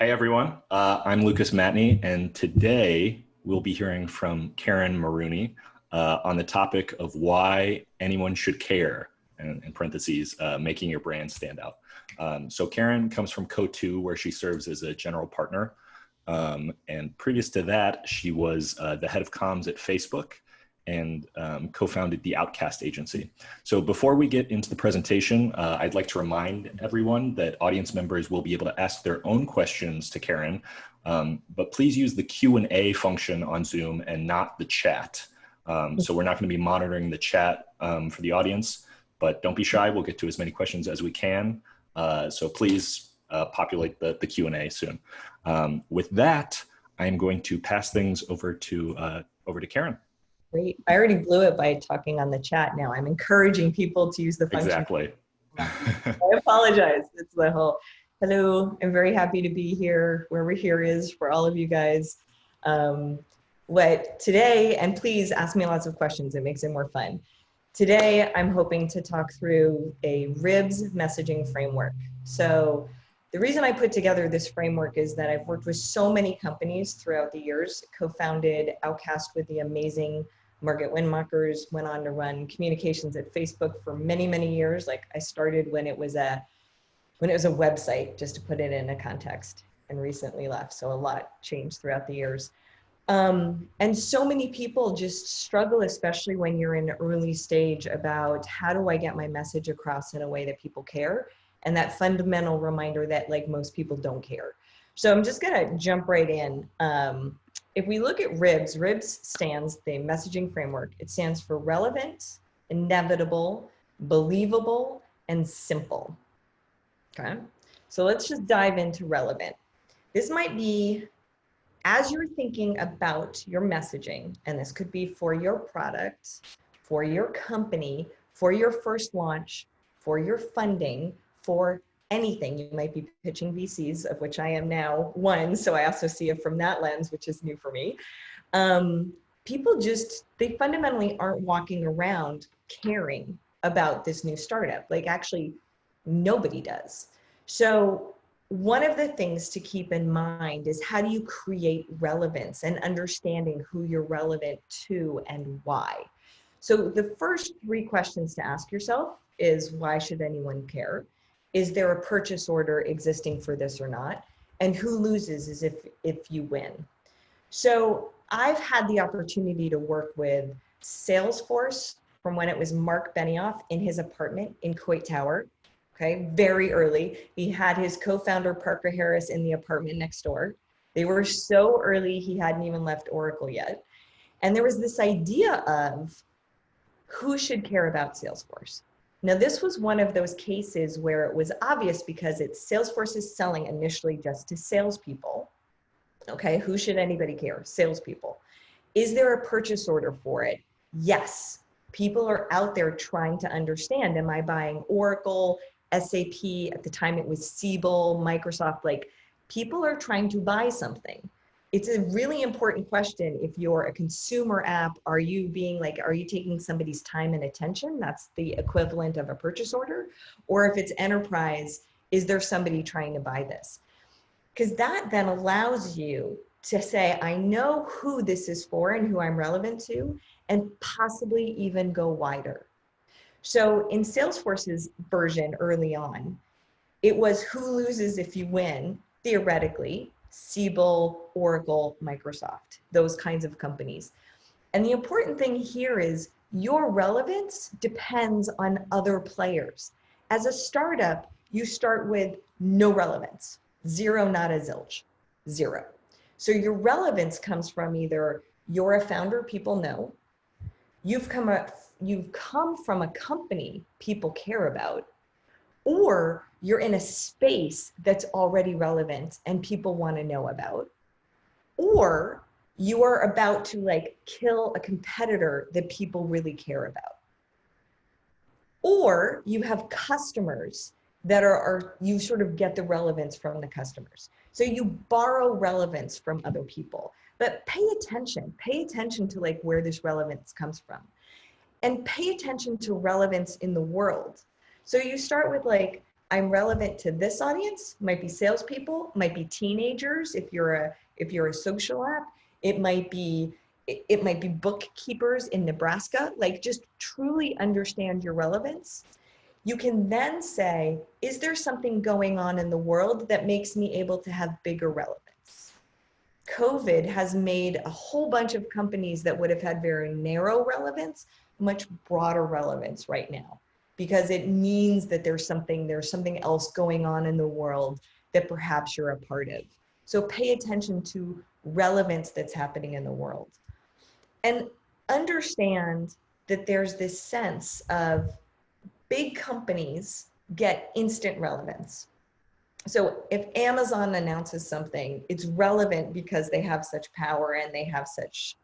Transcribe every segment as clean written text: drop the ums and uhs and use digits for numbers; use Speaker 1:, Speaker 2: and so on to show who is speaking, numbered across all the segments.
Speaker 1: Hey everyone, I'm Lucas Matney, and today we'll be hearing from Karen Maroney on the topic of why anyone should care, and in parentheses, making your brand stand out. So Karen comes from Coatue, where she serves as a general partner. And previous to that, she was the head of comms at Facebook and co-founded the Outcast agency. So before we get into the presentation, I'd like to remind everyone that audience members will be able to ask their own questions to Karen, but please use the Q&A function on Zoom and not the chat. So we're not going to be monitoring the chat for the audience, but don't be shy. We'll get to as many questions as we can. So please populate the Q&A soon. With that, I'm going to pass things over to Karen.
Speaker 2: Great. I already blew it by talking on the chat now. I'm encouraging people to use the function.
Speaker 1: Exactly.
Speaker 2: I apologize. It's the whole, hello, I'm very happy to be here, wherever here is for all of you guys. Today, and please ask me lots of questions, it makes it more fun. Today, I'm hoping to talk through a RIBS messaging framework. So the reason I put together this framework is that I've worked with so many companies throughout the years, co-founded Outcast with the amazing Margaret Windmakers, went on to run communications at Facebook for many, many years. Like I started when it was a website, just to put it in a context, and recently left. So a lot changed throughout the years. And so many people just struggle, especially when you're in an early stage, about how do I get my message across in a way that people care? And that fundamental reminder that like most people don't care. So I'm just gonna jump right in. If we look at RIBS, RIBS stands, the messaging framework, it stands for relevant, inevitable, believable, and simple. Okay, so let's just dive into relevant. This might be, as you're thinking about your messaging, and this could be for your product, for your company, for your first launch, for your funding, for anything. You might be pitching VCs, of which I am now one, so I also see it from that lens, which is new for me. People just, they fundamentally aren't walking around caring about this new startup. Like actually, nobody does. So one of the things to keep in mind is how do you create relevance and understanding who you're relevant to and why. So the first three questions to ask yourself is, why should anyone care? Is there a purchase order existing for this or not? And who loses is if you win. So I've had the opportunity to work with Salesforce from when it was Mark Benioff in his apartment in Coit Tower. Okay, very early. He had his co-founder Parker Harris in the apartment next door. They were so early, he hadn't even left Oracle yet. And there was this idea of who should care about Salesforce. Now, this was one of those cases where it was obvious because Salesforce is selling initially just to salespeople. Okay, who should anybody care? Salespeople. Is there a purchase order for it? Yes. People are out there trying to understand, am I buying Oracle, SAP, at the time it was Siebel, Microsoft, like people are trying to buy something. It's a really important question. If you're a consumer app, are you taking somebody's time and attention? That's the equivalent of a purchase order. Or if it's enterprise, is there somebody trying to buy this? Because that then allows you to say, I know who this is for and who I'm relevant to, and possibly even go wider. So in Salesforce's version early on, it was who loses if you win, theoretically, Siebel, Oracle, Microsoft, those kinds of companies. And the important thing here is your relevance depends on other players. As a startup, you start with no relevance, zero, not a zilch, zero. So your relevance comes from either you're a founder people know, you've come from a company people care about, or you're in a space that's already relevant and people want to know about, or you are about to like kill a competitor that people really care about, or you have customers that you sort of get the relevance from the customers. So you borrow relevance from other people, but pay attention to like where this relevance comes from, and pay attention to relevance in the world. So you start with like, I'm relevant to this audience, might be salespeople, might be teenagers if you're a social app, it might be bookkeepers in Nebraska. Like, just truly understand your relevance. You can then say, is there something going on in the world that makes me able to have bigger relevance? COVID has made a whole bunch of companies that would have had very narrow relevance, much broader relevance right now, because it means that there's something else going on in the world that perhaps you're a part of. So pay attention to relevance that's happening in the world. And understand that there's this sense of big companies get instant relevance. So if Amazon announces something, it's relevant because they have such power and they have such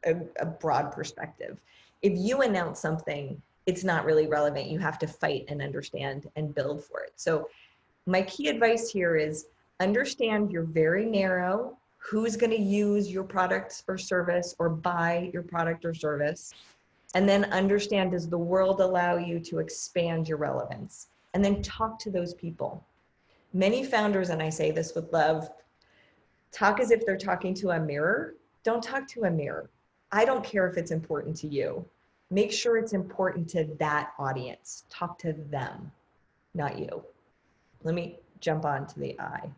Speaker 2: a broad perspective. If you announce something, it's not really relevant. You have to fight and understand and build for it. So my key advice here is understand you're very narrow. Who's going to use your product or service or buy your product or service? And then understand, does the world allow you to expand your relevance? And then talk to those people. Many founders, and I say this with love, talk as if they're talking to a mirror. Don't talk to a mirror. I don't care if it's important to you. Make sure it's important to that audience. Talk to them, not you. Let me jump on to the I.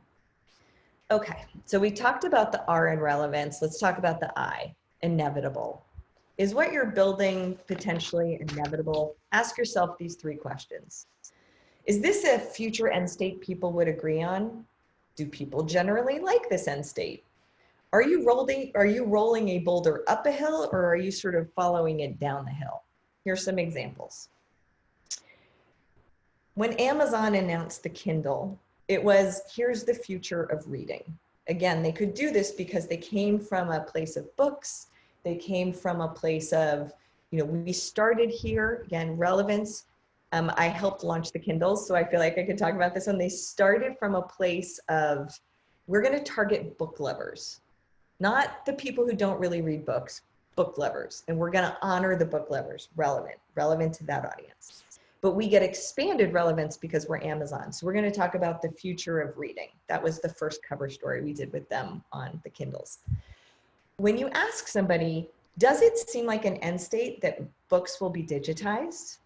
Speaker 2: Okay, so we talked about the R in relevance. Let's talk about the I, inevitable. Is what you're building potentially inevitable? Ask yourself these 3 questions. Is this a future end state people would agree on? Do people generally like this end state? Are you rolling a boulder up a hill, or are you sort of following it down the hill? Here's some examples. When Amazon announced the Kindle, it was, here's the future of reading. Again, they could do this because they came from a place of books. They came from a place of, we started here, again, relevance. I helped launch the Kindles, so I feel like I could talk about this one. They started from a place of, we're going to target book lovers, not the people who don't really read books, book lovers. And we're going to honor the book lovers, relevant to that audience. But we get expanded relevance because we're Amazon. So we're going to talk about the future of reading. That was the first cover story we did with them on the Kindles. When you ask somebody, does it seem like an end state that books will be digitized?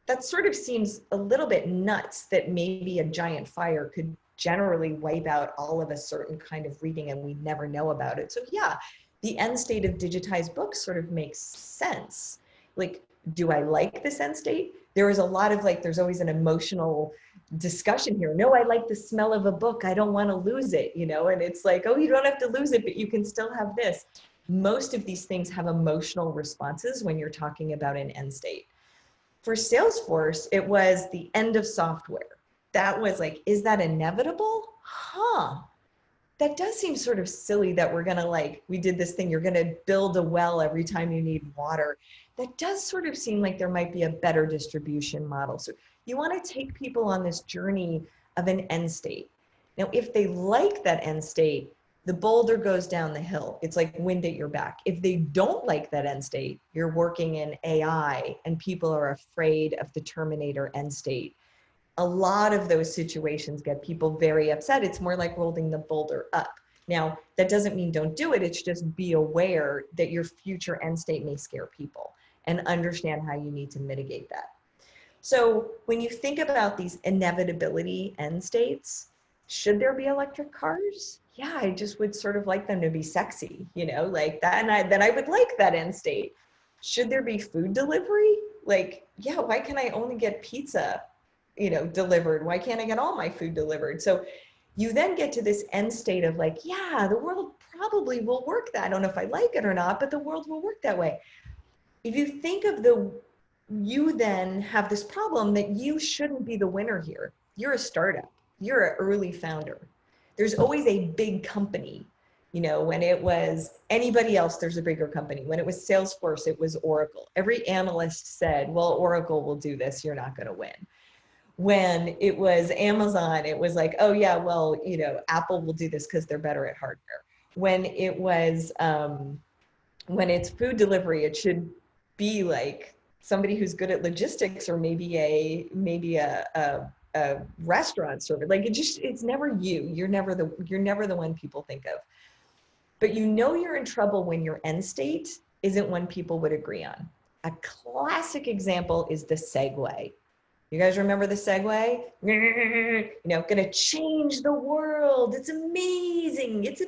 Speaker 2: That sort of seems a little bit nuts that maybe a giant fire could generally wipe out all of a certain kind of reading and we never know about it. So yeah, the end state of digitized books sort of makes sense. Like, do I like this end state? There is a lot of there's always an emotional discussion here. No, I like the smell of a book. I don't want to lose it, and it's like, oh, you don't have to lose it, but you can still have this. Most of these things have emotional responses when you're talking about an end state. For Salesforce, it was the end of software. That was like, is that inevitable? That does seem sort of silly that we're gonna we did this thing, you're gonna build a well every time you need water. That does sort of seem like there might be a better distribution model. So you wanna take people on this journey of an end state. Now, if they like that end state, the boulder goes down the hill. It's like wind at your back. If they don't like that end state, you're working in AI and people are afraid of the Terminator end state. A lot of those situations get people very upset. It's more like rolling the boulder up. Now, that doesn't mean don't do it. It's just be aware that your future end state may scare people and understand how you need to mitigate that. So when you think about these inevitability end states, should there be electric cars? Yeah, I just would sort of like them to be sexy, like that. And then I would like that end state. Should there be food delivery? Yeah, why can I only get pizza, delivered? Why can't I get all my food delivered? So you then get to this end state of yeah, the world probably will work that. I don't know if I like it or not, but the world will work that way. If you think of you then have this problem that you shouldn't be the winner here. You're a startup. You're an early founder. There's always a big company. When it was anybody else, there's a bigger company. When it was Salesforce, it was Oracle. Every analyst said, well, Oracle will do this. You're not going to win. When it was Amazon, it was like, oh yeah, well, Apple will do this because they're better at hardware. When it was, when it's food delivery, it should be like somebody who's good at logistics, or maybe a restaurant server. Like it's never you. You're never the one people think of. But you know you're in trouble when your end state isn't one people would agree on. A classic example is the Segway. You guys remember the Segway? Gonna change the world. It's amazing. It's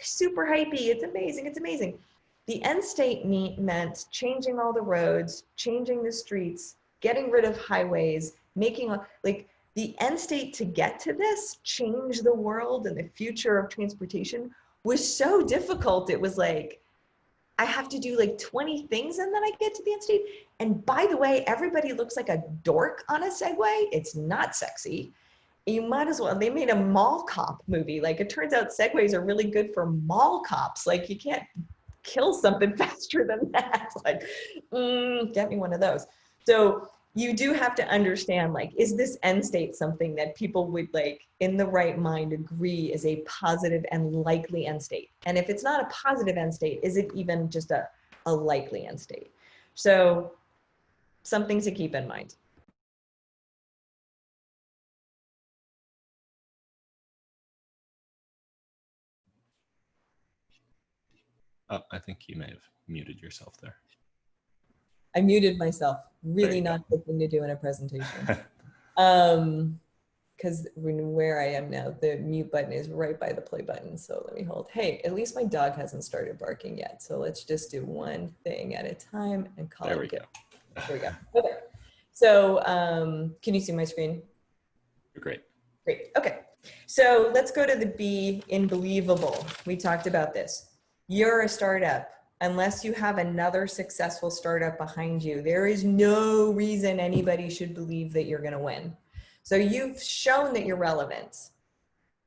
Speaker 2: super hypey. It's amazing. It's amazing. The end state meant changing all the roads, changing the streets, getting rid of highways, making the end state to get to this, change the world and the future of transportation, was so difficult. It was like, I have to do like 20 things and then I get to the end state. And by the way, everybody looks like a dork on a Segway. It's not sexy. You might as well, they made a mall cop movie. Like, it turns out Segways are really good for mall cops. Like, you can't kill something faster than that. Like, get me one of those. So you do have to understand, like, is this end state something that people would, like, in the right mind agree is a positive and likely end state? And if it's not a positive end state, is it even just a likely end state? So something to keep in mind.
Speaker 1: Oh, I think you may have muted yourself there.
Speaker 2: I muted myself. Really not good thing to do in a presentation. Because where I am now, the mute button is right by the play button. So let me hold. Hey, at least my dog hasn't started barking yet. So let's just do one thing at a time and call it good. There we go. Okay. So can you see my screen?
Speaker 1: Great.
Speaker 2: Great. Okay. So let's go to the B in believable. We talked about this. You're a startup. Unless you have another successful startup behind you, there is no reason anybody should believe that you're going to win. So you've shown that you're relevant.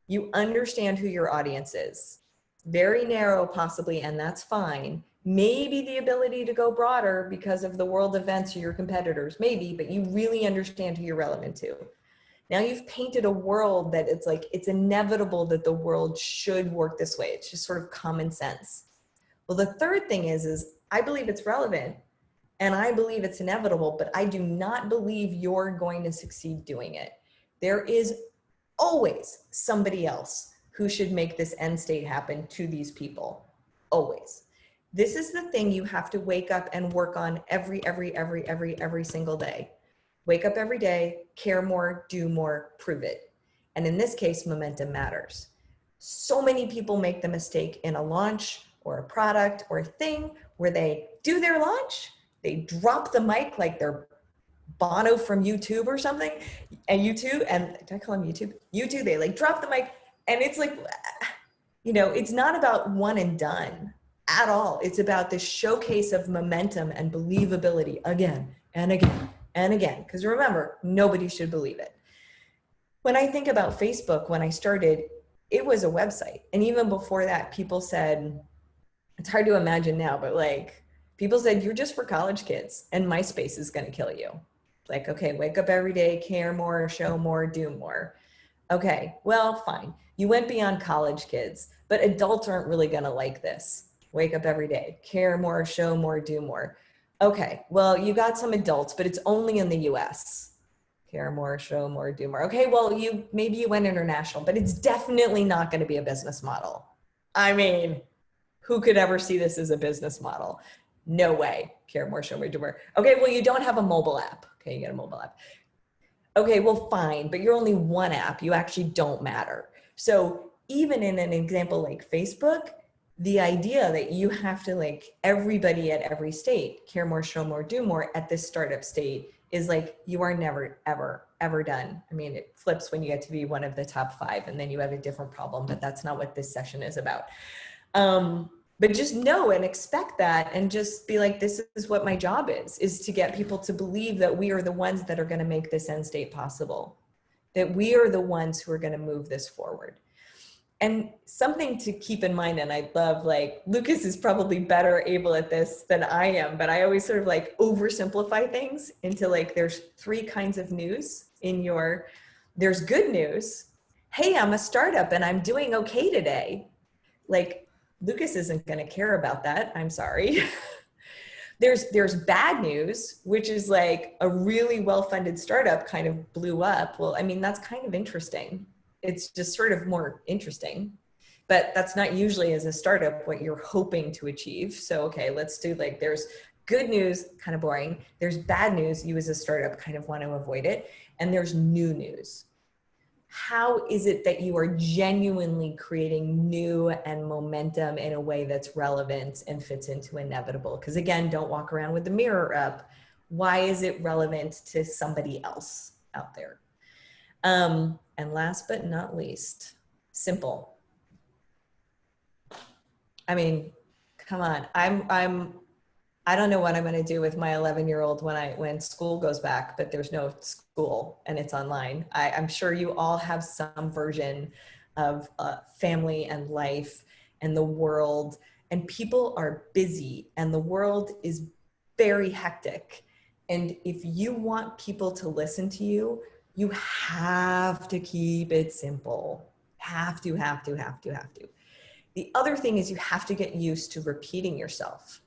Speaker 2: You understand who your audience is. Very narrow possibly, and that's fine. Maybe the ability to go broader because of the world events or your competitors, maybe, but you really understand who you're relevant to. Now you've painted a world that it's like, it's inevitable that the world should work this way. It's just sort of common sense. Well, the third thing is I believe it's relevant and I believe it's inevitable, but I do not believe you're going to succeed doing it. There is always somebody else who should make this end state happen to these people. Always. This is the thing you have to wake up and work on every single day. Wake up every day, care more, do more, prove it. And in this case, momentum matters. So many people make the mistake in a launch or a product or a thing where they do their launch, they drop the mic like they're Bono from YouTube or something, and did I call him YouTube? YouTube, they like drop the mic, and it's like, it's not about one and done at all. It's about this showcase of momentum and believability again and again and again. Because remember, nobody should believe it. When I think about Facebook, when I started, it was a website. And even before that, people said, it's hard to imagine now, but like people said, you're just for college kids and MySpace is going to kill you. Like, okay, wake up every day, care more, show more, do more. Okay, well, fine. You went beyond college kids, but adults aren't really going to like this. Wake up every day, care more, show more, do more. Okay, well, you got some adults, but it's only in the US. Care more, show more, do more. Okay, well, maybe you went international, but it's definitely not going to be a business model. I mean, who could ever see this as a business model? No way. Care more, show more, do more. Okay, well, you don't have a mobile app. Okay, you get a mobile app. Okay, well, fine, but you're only one app. You actually don't matter. So even in an example like Facebook, the idea that you have to like everybody at every state, care more, show more, do more at this startup state is like, you are never, ever, ever done. I mean, it flips when you get to be one of the top 5 and then you have a different problem, but that's not what this session is about. But just know and expect that and just be like, this is what my job is to get people to believe that we are the ones that are going to make this end state possible, that we are the ones who are going to move this forward. And something to keep in mind, and I love, like, Lucas is probably better able at this than I am, but I always sort of like oversimplify things into like, there's 3 kinds of news there's good news. Hey, I'm a startup and I'm doing okay today. Like, Lucas isn't going to care about that. I'm sorry. There's bad news, which is like a really well-funded startup kind of blew up. Well, I mean, that's kind of interesting. It's just sort of more interesting, but that's not usually as a startup what you're hoping to achieve. So, okay, let's do like, there's good news, kind of boring. There's bad news, you as a startup kind of want to avoid it. And there's new news. How is it that you are genuinely creating new and momentum in a way that's relevant and fits into inevitable? Because again, don't walk around with the mirror up. Why is it relevant to somebody else out there? And last but not least, simple. I mean, come on. I don't know what I'm going to do with my 11-year-old when school goes back, but there's no school and it's online. I'm sure you all have some version of family and life and the world, and people are busy and the world is very hectic. And if you want people to listen to you, you have to keep it simple. Have to. The other thing is you have to get used to repeating yourself.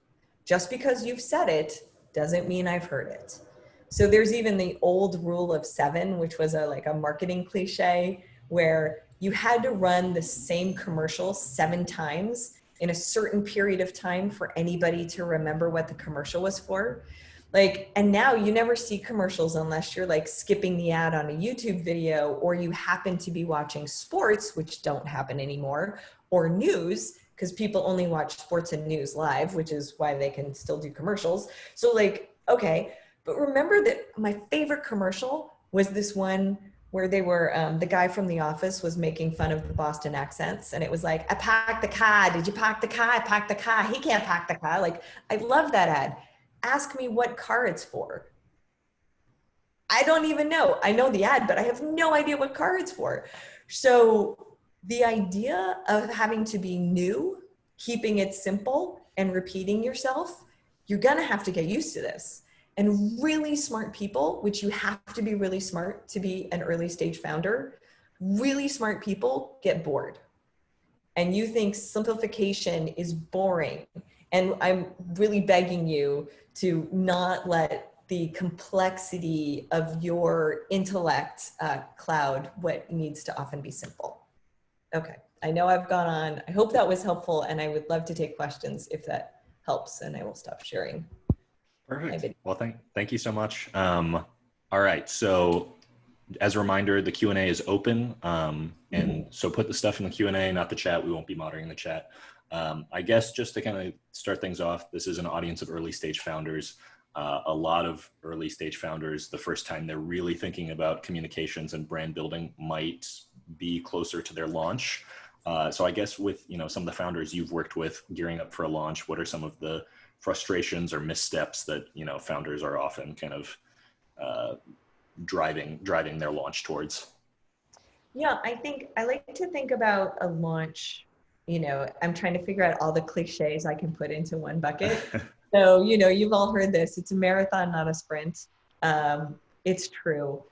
Speaker 2: Just because you've said it doesn't mean I've heard it. So there's even the old rule of 7, which was like a marketing cliche where you had to run the same commercial 7 times in a certain period of time for anybody to remember what the commercial was for. Like, and now you never see commercials unless you're like skipping the ad on a YouTube video, or you happen to be watching sports, which don't happen anymore, or news, because people only watch sports and news live, which is why they can still do commercials. So like, okay, but remember that my favorite commercial was this one where they were, the guy from The Office was making fun of the Boston accents. And it was like, I packed the car. Did you pack the car? I packed the car. He can't pack the car. Like, I love that ad. Ask me what car it's for. I don't even know. I know the ad, but I have no idea what car it's for. So the idea of having to be new, keeping it simple, and repeating yourself, you're gonna have to get used to this. And really smart people, which you have to be really smart to be an early stage founder, really smart people get bored. And you think simplification is boring. And I'm really begging you to not let the complexity of your intellect cloud what needs to often be simple. Okay, I know I've gone on. I hope that was helpful, and I would love to take questions if that helps, and I will stop sharing.
Speaker 1: Perfect. Well, thank you so much. All right, so as a reminder, the Q&A is open, and so put the stuff in the Q&A, not the chat. We won't be monitoring the chat. I guess just to kind of start things off, this is an audience of early stage founders. A lot of early stage founders, the first time they're really thinking about communications and brand building might be closer to their launch. So I guess with some of the founders you've worked with gearing up for a launch, what are some of the frustrations or missteps that founders are often kind of driving their launch towards?
Speaker 2: Yeah, I think I like to think about a launch. I'm trying to figure out all the cliches I can put into one bucket. So, you've all heard this. It's a marathon, not a sprint. It's true.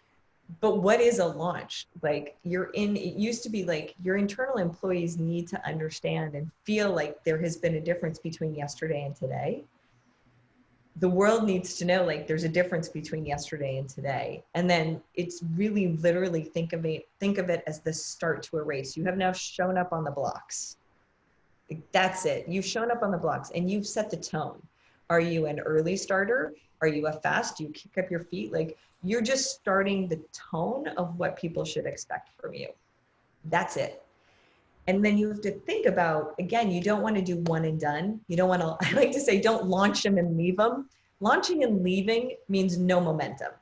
Speaker 2: But what is a launch? Like it used to be like your internal employees need to understand and feel like there has been a difference between yesterday and today. The world needs to know like there's a difference between yesterday and today. And then it's really literally think of it as the start to a race. You have now shown up on the blocks. That's it. You've shown up on the blocks and you've set the tone. Are you an early starter? Are you a fast? Do you kick up your feet? Like you're just starting the tone of what people should expect from you. That's it. And then you have to think about, again, you don't want to do one and done. You don't want to, I like to say, don't launch them and leave them. Launching and leaving means no momentum.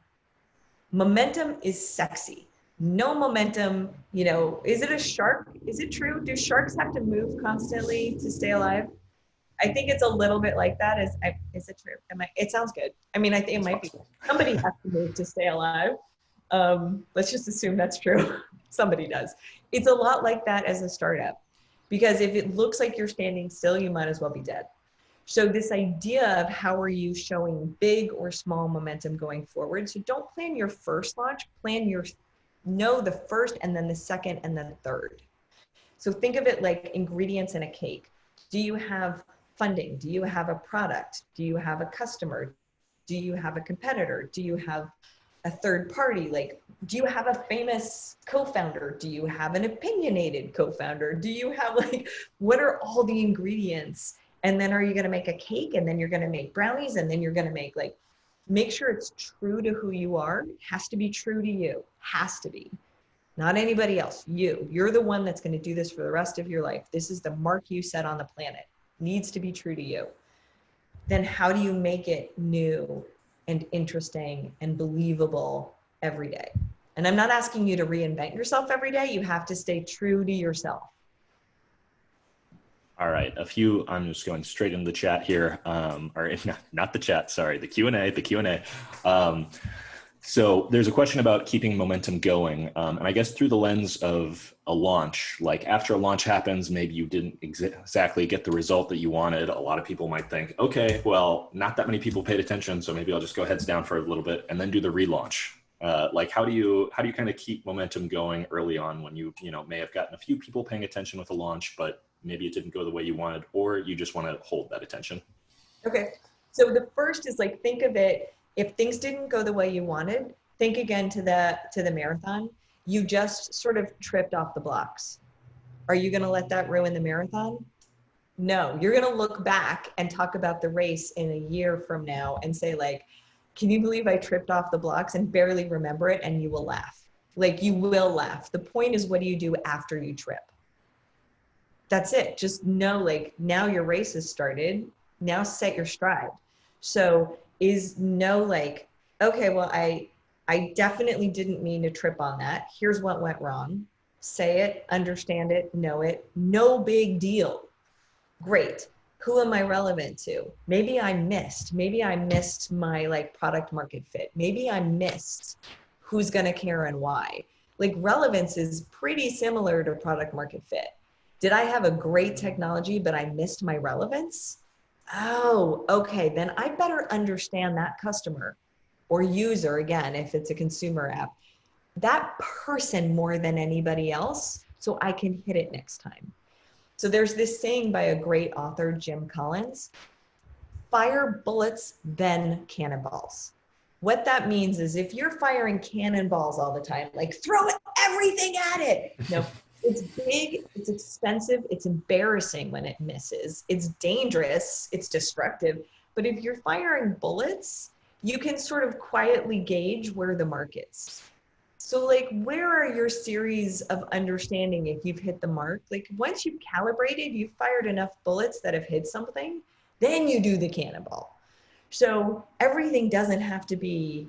Speaker 2: Momentum is sexy. No momentum, is it a shark? Is it true? Do sharks have to move constantly to stay alive? I think it's a little bit like that. Is it true? It sounds good. I mean, I think it might be. Somebody has to move to stay alive. Let's just assume that's true. Somebody does. It's a lot like that as a startup, because if it looks like you're standing still, you might as well be dead. So this idea of how are you showing big or small momentum going forward. So don't plan your first launch, know the first and then the second and then the third. So think of it like ingredients in a cake. Do you have funding? Do you have a product? Do you have a customer? Do you have a competitor? Do you have a third party? Like, do you have a famous co-founder? Do you have an opinionated co-founder? Do you have like, what are all the ingredients? And then are you going to make a cake? And then you're going to make brownies? And then you're going to make like, make sure it's true to who you are. It has to be true to you. Has to be. Not anybody else. You're the one that's going to do this for the rest of your life. This is the mark you set on the planet. Needs to be true to you. Then how do you make it new and interesting and believable every day? And I'm not asking you to reinvent yourself every day. You have to stay true to yourself.
Speaker 1: All right, I'm just going straight into the chat here, or not the chat, sorry, the Q&A. So there's a question about keeping momentum going. And I guess through the lens of a launch, like after a launch happens, maybe you didn't exactly get the result that you wanted. A lot of people might think, okay, well, not that many people paid attention, so maybe I'll just go heads down for a little bit and then do the relaunch. Like how do you kind of keep momentum going early on when you may have gotten a few people paying attention with a launch, but maybe it didn't go the way you wanted, or you just want to hold that attention?
Speaker 2: Okay, so the first is like, think of it, if things didn't go the way you wanted, think again to the marathon. You just sort of tripped off the blocks. Are you going to let that ruin the marathon? No, you're going to look back and talk about the race in a year from now and say like, can you believe I tripped off the blocks, and barely remember it, and you will laugh. Like, you will laugh. The point is, what do you do after you trip? That's it. Just know, like, now your race has started. Now set your stride. So like, okay, well, I definitely didn't mean to trip on that. Here's what went wrong. Say it, understand it, know it. No big deal. Great. Who am I relevant to? Maybe I missed my like product market fit. Maybe I missed who's going to care and why. Like, relevance is pretty similar to product market fit. Did I have a great technology, but I missed my relevance? Oh, okay. Then I better understand that customer or user, again, if it's a consumer app, that person more than anybody else, so I can hit it next time. So there's this saying by a great author, Jim Collins, fire bullets, then cannonballs. What that means is, if you're firing cannonballs all the time, like throw everything at it. No, it's big, it's expensive, it's embarrassing when it misses. It's dangerous, it's destructive. But if you're firing bullets, you can sort of quietly gauge where the market's. So like, where are your series of understanding if you've hit the mark? Like, once you've calibrated, you've fired enough bullets that have hit something, then you do the cannonball. So everything doesn't have to be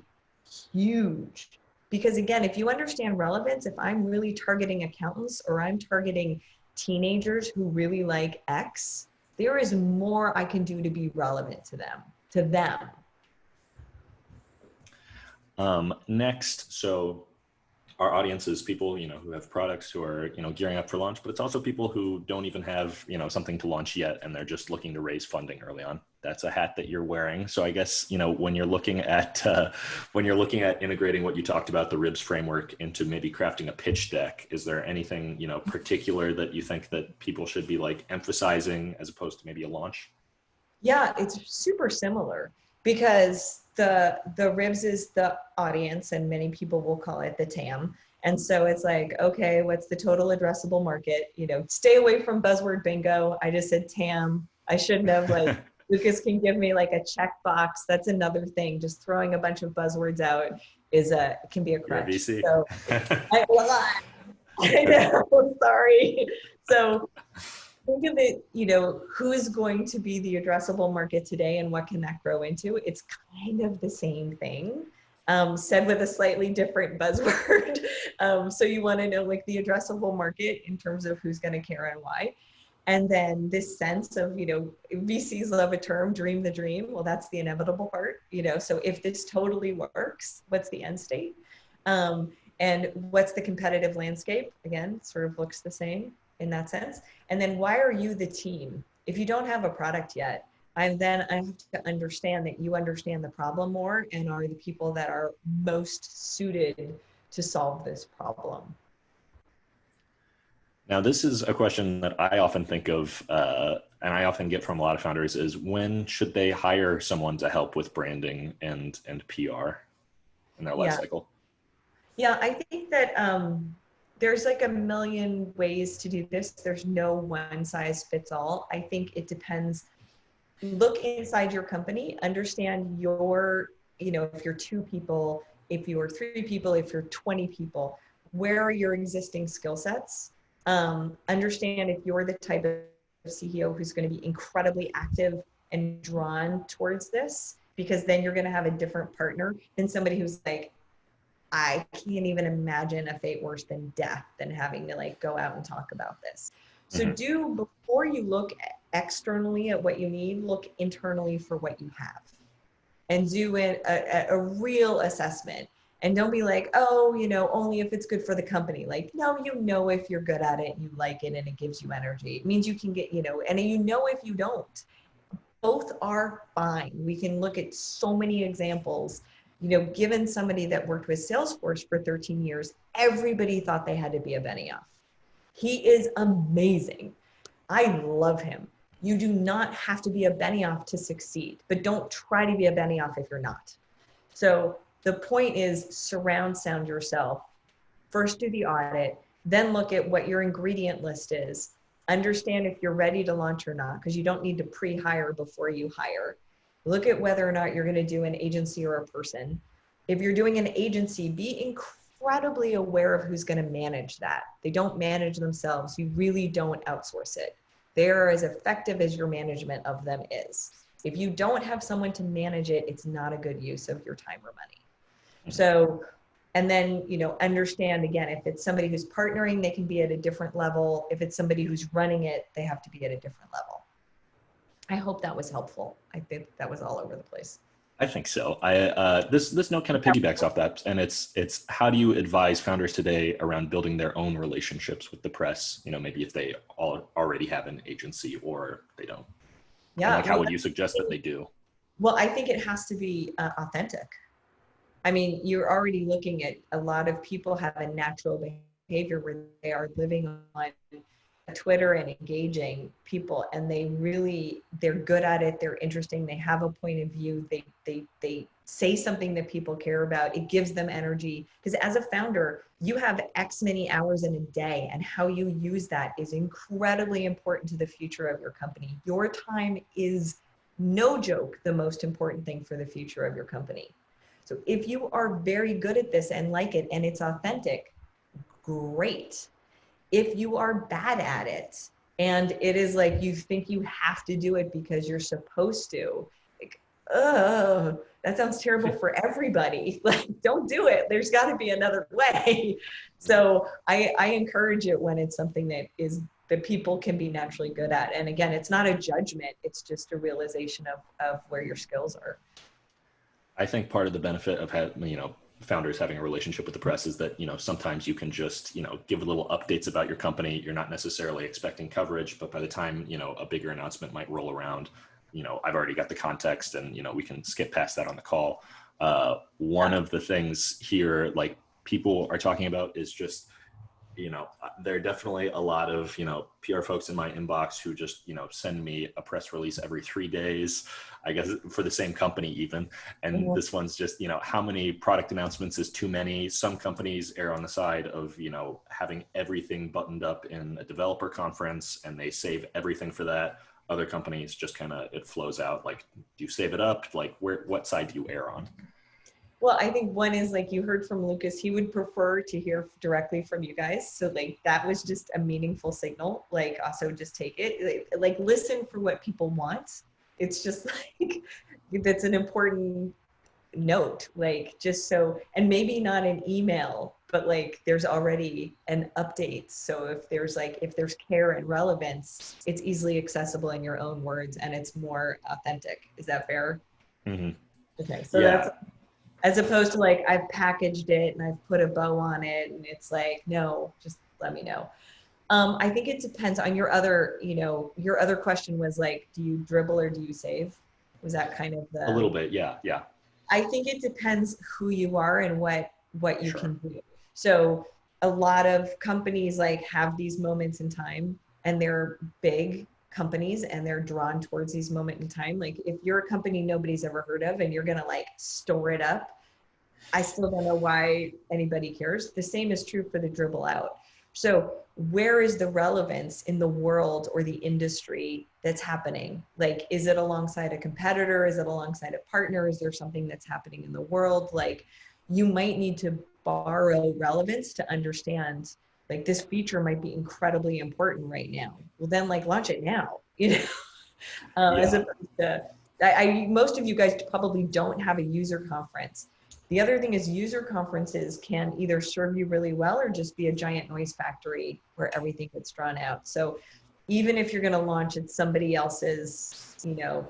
Speaker 2: huge. Because again, if you understand relevance, if I'm really targeting accountants or I'm targeting teenagers who really like X, there is more I can do to be relevant to them.
Speaker 1: Next, so our audience is people, who have products, who are, gearing up for launch, but it's also people who don't even have, something to launch yet, and they're just looking to raise funding early on. That's a hat that you're wearing. So I guess, when you're looking at integrating what you talked about, the RIBS framework, into maybe crafting a pitch deck, is there anything, particular that you think that people should be like emphasizing as opposed to maybe a launch?
Speaker 2: Yeah, it's super similar, because the RIBS is the audience, and many people will call it the TAM. And so it's like, okay, what's the total addressable market? Stay away from buzzword bingo. I just said TAM. I shouldn't have, like, Lucas can give me like a checkbox. That's another thing. Just throwing a bunch of buzzwords out can be a crutch. So I know, sorry. So think of it, who is going to be the addressable market today and what can that grow into? It's kind of the same thing, said with a slightly different buzzword. So you want to know like the addressable market in terms of who's going to care and why. And then this sense of, VCs love a term, dream the dream. Well, that's the inevitable part, so if this totally works, what's the end state? And what's the competitive landscape? Again, it sort of looks the same in that sense. And then why are you the team? If you don't have a product yet, I have to understand that you understand the problem more and are the people that are most suited to solve this problem.
Speaker 1: Now, this is a question that I often think of, and I often get from a lot of founders: is when should they hire someone to help with branding and PR in their life
Speaker 2: Yeah.
Speaker 1: cycle?
Speaker 2: Yeah, I think that there's like a million ways to do this. There's no one size fits all. I think it depends. Look inside your company, understand your, if you're two people, if you're three people, if you're 20 people, where are your existing skill sets? Understand if you're the type of CEO who's going to be incredibly active and drawn towards this, because then you're going to have a different partner than somebody who's like, I can't even imagine a fate worse than death than having to like go out and talk about this. So
Speaker 1: Hmm.
Speaker 2: before you look externally at what you need, look internally for what you have and do a real assessment. And don't be like, oh, only if it's good for the company. Like, no, if you're good at it and you like it and it gives you energy. It means you can get, and if you don't. Both are fine. We can look at so many examples. Given somebody that worked with Salesforce for 13 years, everybody thought they had to be a Benioff. He is amazing. I love him. You do not have to be a Benioff to succeed, but don't try to be a Benioff if you're not. So the point is sound yourself. First do the audit, then look at what your ingredient list is. Understand if you're ready to launch or not, because you don't need to pre-hire before you hire. Look at whether or not you're going to do an agency or a person. If you're doing an agency, be incredibly aware of who's going to manage that. They don't manage themselves. You really don't outsource it. They're as effective as your management of them is. If you don't have someone to manage it, it's not a good use of your time or money. So, and then, understand again, if it's somebody who's partnering, they can be at a different level. If it's somebody who's running it, they have to be at a different level. I hope that was helpful. I think that was all over the place.
Speaker 1: I think so. This note kind of piggybacks off that, and it's how do you advise founders today around building their own relationships with the press? Maybe if they already have an agency or they don't, and
Speaker 2: Yeah.
Speaker 1: like how would you suggest that they do?
Speaker 2: Well, I think it has to be authentic. I mean, you're already looking at a lot of people have a natural behavior where they are living on Twitter and engaging people, and they're good at it. They're interesting. They have a point of view. They say something that people care about. It gives them energy, because as a founder, you have X many hours in a day, and how you use that is incredibly important to the future of your company. Your time is, no joke, the most important thing for the future of your company. So if you are very good at this and like it and it's authentic, great. If you are bad at it and it is like you think you have to do it because you're supposed to, like, oh, that sounds terrible for everybody. Like, don't do it. There's got to be another way. So I encourage it when it's something that people can be naturally good at. And again, it's not a judgment. It's just a realization of where your skills are.
Speaker 1: I think part of the benefit of founders having a relationship with the press is that sometimes you can just give little updates about your company. You're not necessarily expecting coverage, but by the time a bigger announcement might roll around, I've already got the context, and we can skip past that on the call. One of the things here, like people are talking about, is just there are definitely a lot of PR folks in my inbox who just send me a press release every 3 days, I guess, for the same company even. And
Speaker 2: Mhm.
Speaker 1: this one's just how many product announcements is too many. Some companies err on the side of having everything buttoned up in a developer conference, and they save everything for that. Other companies just kind of, it flows out. Like, do you save it up? Like, what side do you err on?
Speaker 2: Well, I think one is, like you heard from Lucas, he would prefer to hear directly from you guys. So like that was just a meaningful signal. Like, also just take it, like listen for what people want. It's just like, that's an important note, like just so, and maybe not an email, but like there's already an update. So if there's care and relevance, it's easily accessible in your own words and it's more authentic. Is that fair?
Speaker 1: Mm-hmm.
Speaker 2: Okay. So that's,
Speaker 1: Yeah.
Speaker 2: as opposed to like I've packaged it and I've put a bow on it and it's like, no, just let me know. I think it depends on your other question was like, do you dribble or do you save? Was that kind of
Speaker 1: A
Speaker 2: the,
Speaker 1: little bit. Yeah.
Speaker 2: I think it depends who you are and what you
Speaker 1: Sure.
Speaker 2: can do. So a lot of companies like have these moments in time, and they're big companies and they're drawn towards these moments in time. Like if you're a company nobody's ever heard of and you're going to like store it up, I still don't know why anybody cares. The same is true for the dribble out. So where is the relevance in the world or the industry that's happening? Like, is it alongside a competitor? Is it alongside a partner? Is there something that's happening in the world? Like, you might need to borrow relevance to understand, like, this feature might be incredibly important right now. Well, then like launch it now, you know, as
Speaker 1: Yeah.
Speaker 2: opposed to, most of you guys probably don't have a user conference. The other thing is user conferences can either serve you really well or just be a giant noise factory where everything gets drawn out. So even if you're going to launch at somebody else's, you know,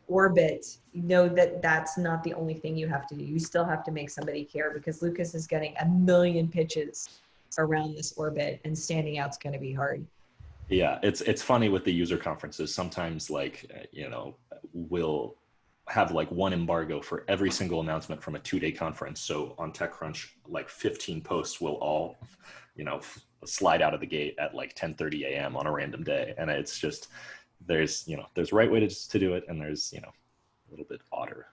Speaker 2: orbit, you know that that's not the only thing you have to do. You still have to make somebody care, because Lucas is getting a million pitches around this orbit, and standing out's going to be hard.
Speaker 1: Yeah, it's funny with the user conferences. Sometimes, like, you know, we'll have like one embargo for every single announcement from a 2-day conference. So on TechCrunch, like 15 posts will all, you know, slide out of the gate at like 10:30 a.m. on a random day, and it's just there's right way to do it, and there's a little bit odder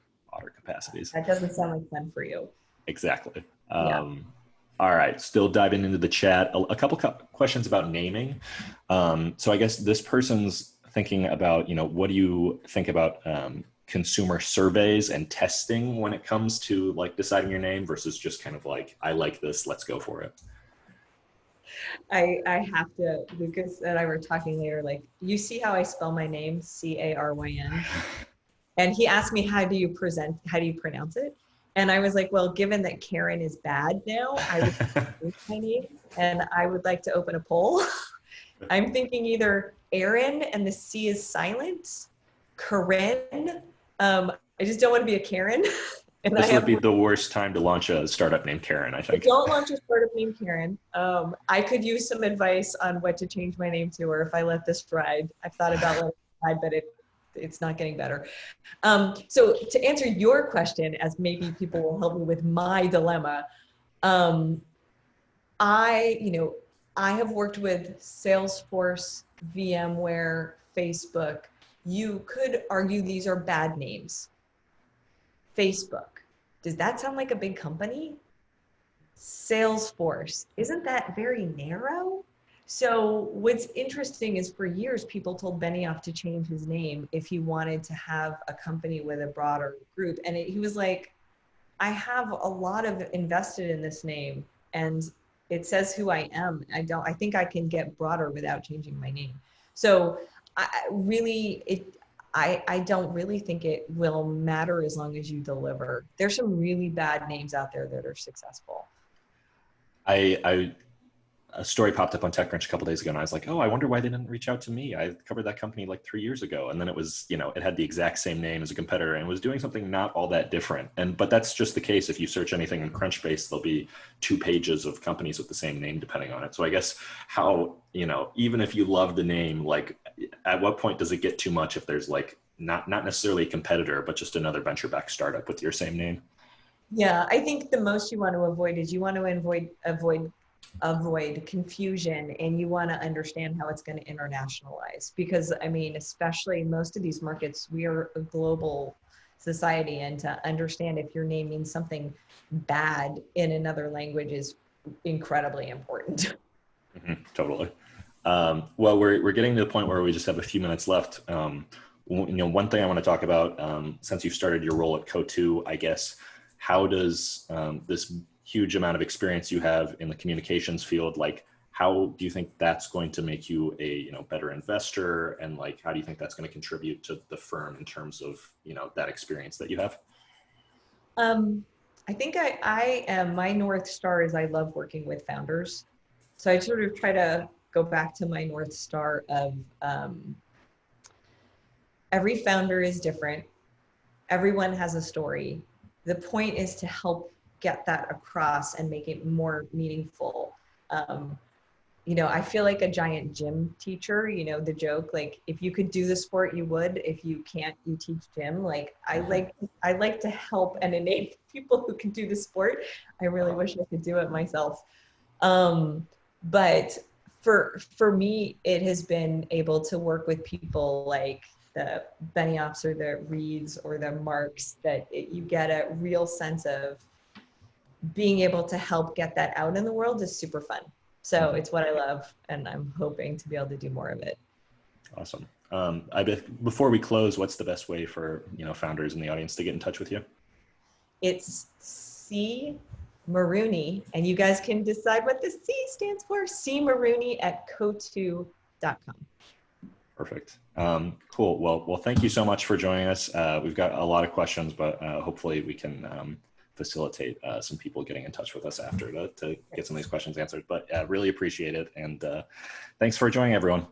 Speaker 1: capacities.
Speaker 2: That doesn't sound like fun for you.
Speaker 1: Exactly.
Speaker 2: Yeah.
Speaker 1: All right, still diving into the chat. A couple questions about naming. So I guess this person's thinking about, what do you think about consumer surveys and testing when it comes to like deciding your name versus just kind of like, I like this, let's go for it.
Speaker 2: I have to, Lucas and I were talking later, like, you see how I spell my name, Caryn? And he asked me, how do you pronounce it? And I was like, well, given that Karen is bad now, I would change my name, and I would like to open a poll. I'm thinking either Aaron and the C is silent, Karen. I just don't want to be a Karen. And
Speaker 1: this would be the worst time to launch a startup named Karen, I think.
Speaker 2: Don't launch a startup named Karen. I could use some advice on what to change my name to, or if I let this ride. I've thought about letting it ride, but it's not getting better. So to answer your question, as maybe people will help me with my dilemma, I have worked with Salesforce, VMware, Facebook. You could argue these are bad names. Facebook, does that sound like a big company? Salesforce, isn't that very narrow? So what's interesting is for years, people told Benioff to change his name if he wanted to have a company with a broader group. And he was like, I have a lot of invested in this name, and it says who I am. I think I can get broader without changing my name. So I don't really think it will matter as long as you deliver. There's some really bad names out there that are successful.
Speaker 1: A story popped up on TechCrunch a couple of days ago, and I was like, oh, I wonder why they didn't reach out to me. I covered that company like 3 years ago. And then it was, it had the exact same name as a competitor and was doing something not all that different. But that's just the case. If you search anything in Crunchbase, there'll be 2 pages of companies with the same name depending on it. So I guess how, even if you love the name, like at what point does it get too much if there's like not necessarily a competitor, but just another venture-backed startup with your same name? Yeah,
Speaker 2: I think the most you want to avoid is you want to avoid confusion, and you want to understand how it's going to internationalize, because especially most of these markets, we are a global society, and to understand if your name means something bad in another language is incredibly important.
Speaker 1: Mm-hmm, totally. Well, we're getting to the point where we just have a few minutes left. One thing I want to talk about, since you've started your role at Coatue, I guess, how does this huge amount of experience you have in the communications field, like how do you think that's going to make you a better investor, and like how do you think that's going to contribute to the firm in terms of that experience that you have?
Speaker 2: I think I am, my North Star is I love working with founders. So I sort of try to go back to my North Star of every founder is different. Everyone has a story. The point is to help get that across and make it more meaningful. I feel like a giant gym teacher, the joke, like if you could do the sport, you would. If you can't, you teach gym. Like I like to help and enable people who can do the sport. I really wish I could do it myself. But for me, it has been able to work with people like the Benioffs or the Reeds or the Marks, that you get a real sense of being able to help get that out in the world is super fun. So it's what I love, and I'm hoping to be able to do more of it.
Speaker 1: Awesome. Before we close, what's the best way for founders in the audience to get in touch with you?
Speaker 2: It's C Marooney, and you guys can decide what the C stands for. C Marooney at coatue.com.
Speaker 1: Perfect. Cool. Well, thank you so much for joining us. We've got a lot of questions, but hopefully we can facilitate some people getting in touch with us after to get some of these questions answered. But really appreciate it. And thanks for joining, everyone.